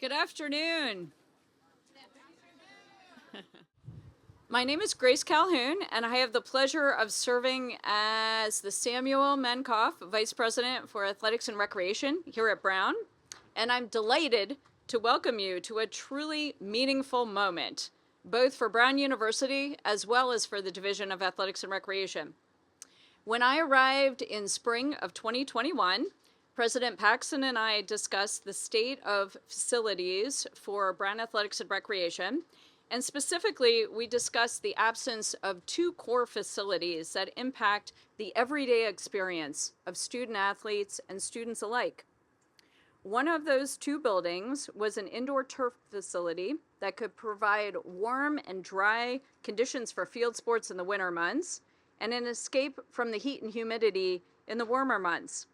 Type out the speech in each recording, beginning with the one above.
Good afternoon. My name is Grace Calhoun, and I have the pleasure of serving as the Samuel Menkoff Vice President for Athletics and Recreation here at Brown. And I'm delighted to welcome you to a truly meaningful moment, both for Brown University as well as for the Division of Athletics and Recreation. When I arrived in spring of 2021, President Paxson and I discussed the state of facilities for Brown Athletics and Recreation, and specifically, we discussed the absence of two core facilities that impact the everyday experience of student athletes and students alike. One of those two buildings was an indoor turf facility that could provide warm and dry conditions for field sports in the winter months and an escape from the heat and humidity in the warmer months.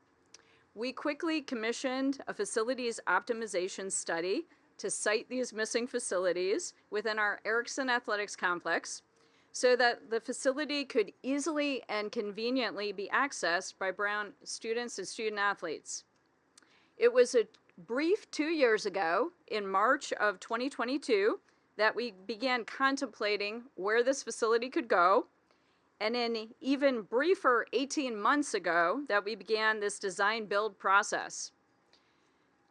We quickly commissioned a facilities optimization study to site these missing facilities within our Erickson Athletics Complex so that the facility could easily and conveniently be accessed by Brown students and student athletes. It was a brief 2 years ago, in March of 2022, that we began contemplating where this facility could go, and an even briefer 18 months ago that we began this design build process.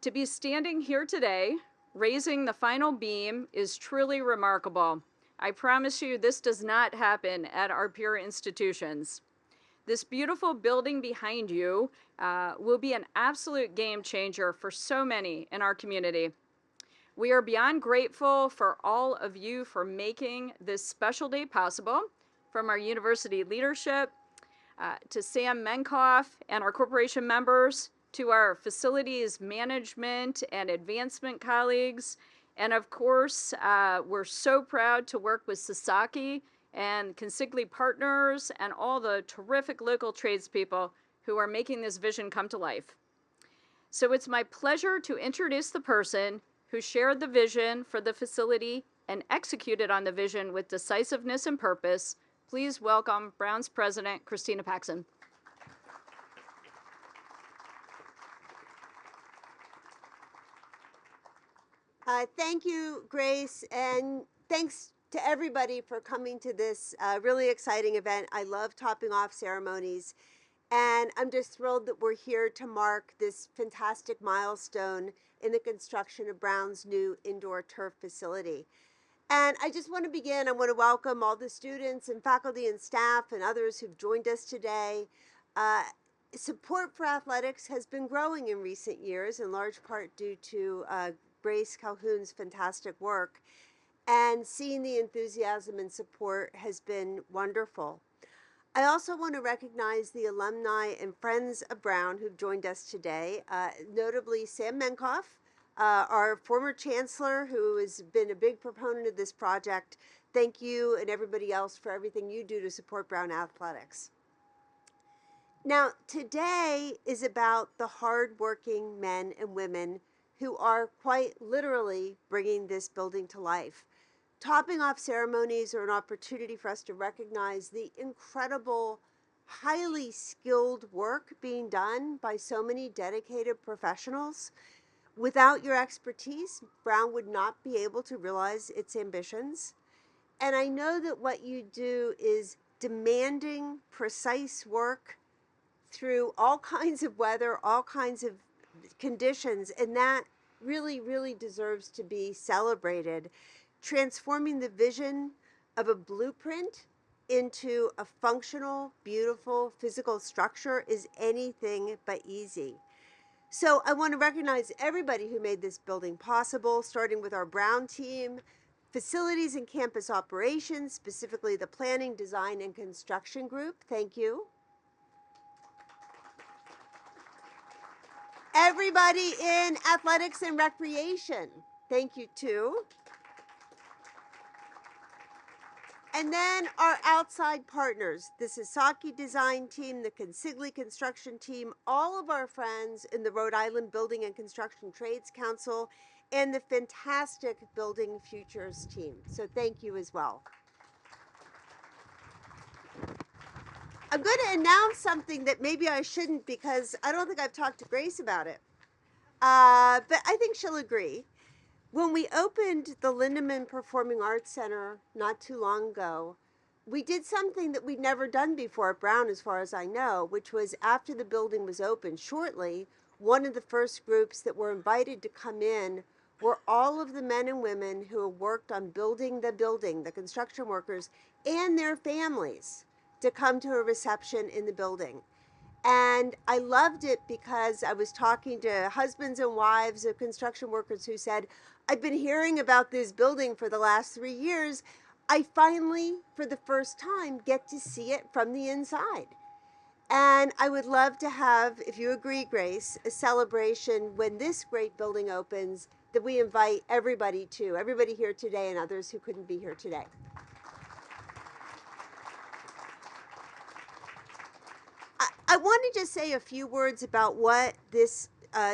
To be standing here today, raising the final beam is truly remarkable. I promise you this does not happen at our peer institutions. This beautiful building behind you will be an absolute game changer for so many in our community. We are beyond grateful for all of you for making this special day possible, from our university leadership to Sam Menkoff and our corporation members, to our facilities management and advancement colleagues. And of course, we're so proud to work with Sasaki and Consigli Partners and all the terrific local tradespeople who are making this vision come to life. So it's my pleasure to introduce the person who shared the vision for the facility and executed on the vision with decisiveness and purpose. Please welcome Brown's President, Christina Paxson. Thank you, Grace, and thanks to everybody for coming to this really exciting event. I love topping off ceremonies, and I'm just thrilled that we're here to mark this fantastic milestone in the construction of Brown's new indoor turf facility. And I just want to begin, I want to welcome all the students and faculty and staff and others who've joined us today. Support for athletics has been growing in recent years, in large part due to Grace Calhoun's fantastic work, and seeing the enthusiasm and support has been wonderful. I also want to recognize the alumni and friends of Brown who've joined us today, notably Sam Menkoff, our former chancellor, who has been a big proponent of this project. Thank you and everybody else for everything you do to support Brown athletics. Now, today is about the hardworking men and women who are quite literally bringing this building to life. Topping off ceremonies are an opportunity for us to recognize the incredible, highly skilled work being done by so many dedicated professionals. Without your expertise, Brown would not be able to realize its ambitions. And I know that what you do is demanding, precise work through all kinds of weather, all kinds of conditions, and that really, really deserves to be celebrated. Transforming the vision of a blueprint into a functional, beautiful, physical structure is anything but easy. So I want to recognize everybody who made this building possible, starting with our Brown team, facilities and campus operations, specifically the planning, design, and construction group. Thank you. Everybody in athletics and recreation, thank you too. And then our outside partners, the Sasaki design team, the Consigli construction team, all of our friends in the Rhode Island Building and Construction Trades Council, and the fantastic Building Futures team. So thank you as well. I'm going to announce something that maybe I shouldn't, because I don't think I've talked to Grace about it. But I think she'll agree. When we opened the Lindemann Performing Arts Center not too long ago, we did something that we'd never done before at Brown, as far as I know, which was after the building was open shortly, one of the first groups that were invited to come in were all of the men and women who worked on building, the construction workers, and their families to come to a reception in the building. And I loved it because I was talking to husbands and wives of construction workers who said, I've been hearing about this building for the last 3 years. I finally, for the first time, get to see it from the inside. And I would love to have, if you agree, Grace, a celebration when this great building opens that we invite everybody to, everybody here today and others who couldn't be here today. I want to just say a few words about what this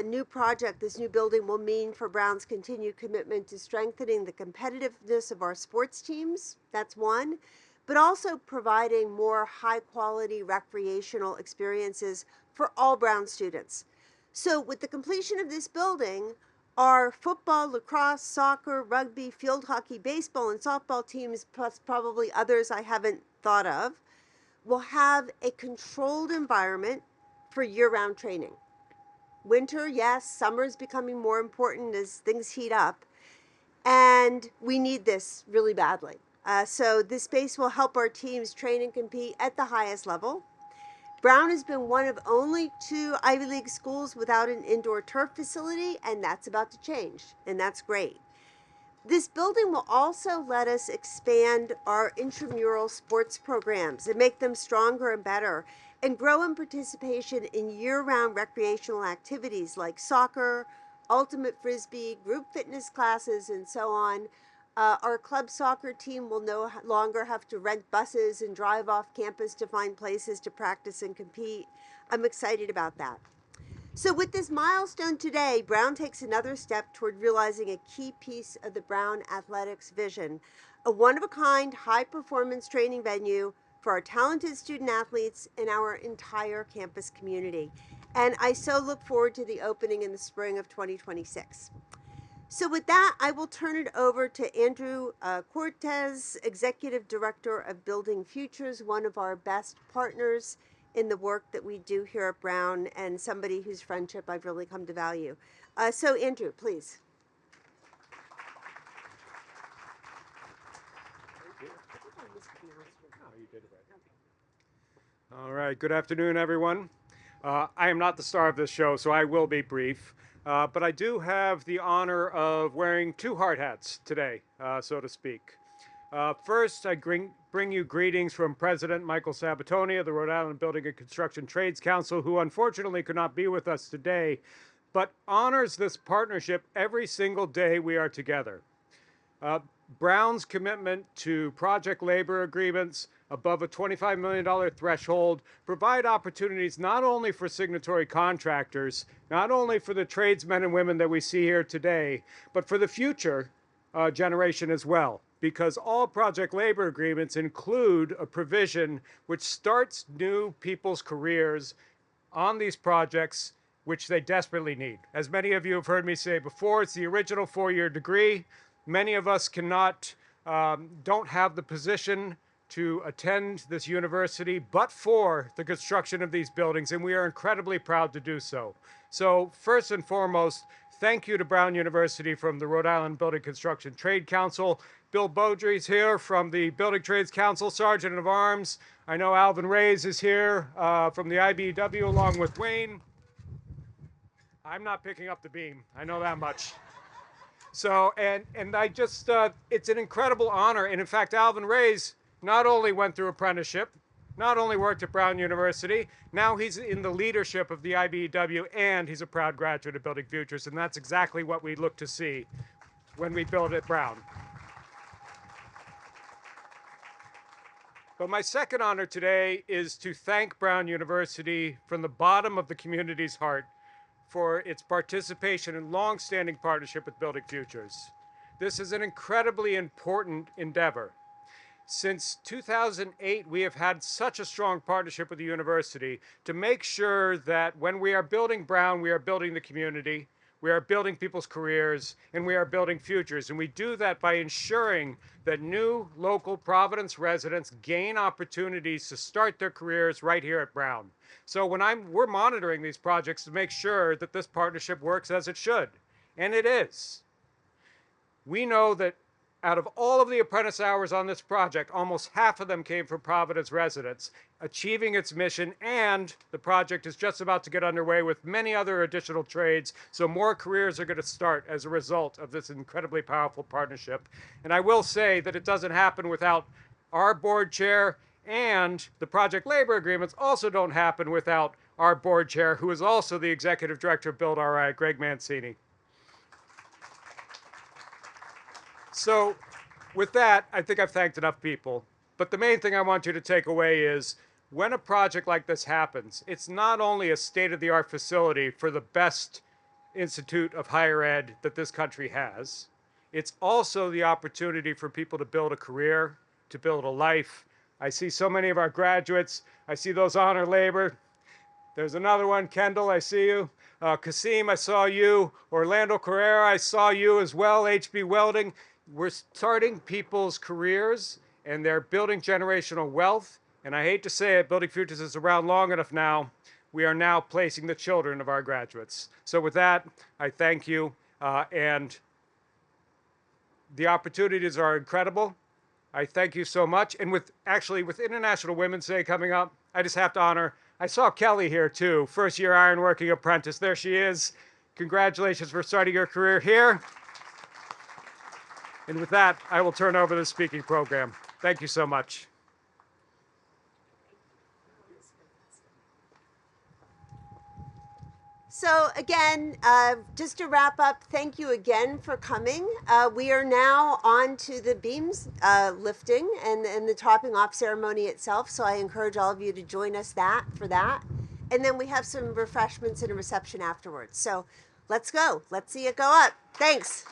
new project, this new building will mean for Brown's continued commitment to strengthening the competitiveness of our sports teams. That's one. But also providing more high quality recreational experiences for all Brown students. So with the completion of this building, our football, lacrosse, soccer, rugby, field hockey, baseball, and softball teams, plus probably others I haven't thought of, will have a controlled environment for year-round training. Winter, yes, summer is becoming more important as things heat up, and we need this really badly. So this space will help our teams train and compete at the highest level. Brown has been one of only 2 Ivy League schools without an indoor turf facility, and that's about to change, and that's great. This building will also let us expand our intramural sports programs and make them stronger and better, and grow in participation in year-round recreational activities like soccer, ultimate frisbee, group fitness classes, and so on. Our club soccer team will no longer have to rent buses and drive off campus to find places to practice and compete. I'm excited about that. So with this milestone today, Brown takes another step toward realizing a key piece of the Brown Athletics vision, a one-of-a-kind, high-performance training venue for our talented student athletes and our entire campus community. And I so look forward to the opening in the spring of 2026. So with that, I will turn it over to Andrew Cortez, Executive Director of Building Futures, one of our best partners in the work that we do here at Brown, and somebody whose friendship I've really come to value. So Andrew, please. All right, good afternoon, everyone. I am not the star of this show, so I will be brief. But I do have the honor of wearing 2 hard hats today, so to speak. First, I bring you greetings from President Michael Sabatoni of the Rhode Island Building and Construction Trades Council, who unfortunately could not be with us today, but honors this partnership every single day we are together. Brown's commitment to project labor agreements above a $25 million threshold provide opportunities not only for signatory contractors, not only for the tradesmen and women that we see here today, but for the future generation as well, because all project labor agreements include a provision which starts new people's careers on these projects, which they desperately need. As many of you have heard me say before, it's the original 4-year degree. Many of us don't have the position to attend this university but for the construction of these buildings, and we are incredibly proud to do so. So first and foremost, thank you to Brown University from the Rhode Island Building Construction Trade Council. Bill Beaudry's here from the Building Trades Council, Sergeant of Arms. I know Alvin Reyes is here from the IBEW along with Wayne. I'm not picking up the beam, I know that much. So, and I just, it's an incredible honor. And in fact, Alvin Reyes not only went through apprenticeship, not only worked at Brown University, now he's in the leadership of the IBEW, and he's a proud graduate of Building Futures. And that's exactly what we look to see when we build at Brown. But my second honor today is to thank Brown University from the bottom of the community's heart for its participation and long-standing partnership with Building Futures. This is an incredibly important endeavor. Since 2008, we have had such a strong partnership with the university to make sure that when we are building Brown, we are building the community, we are building people's careers, and we are building futures. And we do that by ensuring that new local Providence residents gain opportunities to start their careers right here at Brown. So we're monitoring these projects to make sure that this partnership works as it should. And it is. We know that out of all of the apprentice hours on this project, almost half of them came from Providence residents, achieving its mission, and the project is just about to get underway with many other additional trades, so more careers are going to start as a result of this incredibly powerful partnership. And I will say that it doesn't happen without our board chair, and the project labor agreements also don't happen without our board chair, who is also the executive director of Build RI, Greg Mancini. So with that, I think I've thanked enough people. But the main thing I want you to take away is when a project like this happens, it's not only a state-of-the-art facility for the best institute of higher ed that this country has, it's also the opportunity for people to build a career, to build a life. I see so many of our graduates. I see those honor labor. There's another one, Kendall, I see you. Kasim, I saw you. Orlando Carrera, I saw you as well. HB Welding. We're starting people's careers, and they're building generational wealth. And I hate to say it, Building Futures is around long enough now. We are now placing the children of our graduates. So with that, I thank you. And the opportunities are incredible. I thank you so much. And with International Women's Day coming up, I just have to honor, I saw Kelly here too, first-year ironworking apprentice. There she is. Congratulations for starting your career here. And with that, I will turn over the speaking program. Thank you so much. So again, just to wrap up, thank you again for coming. We are now on to the beams lifting and the topping off ceremony itself. So I encourage all of you to join us for that. And then we have some refreshments and a reception afterwards. So let's go. Let's see it go up. Thanks.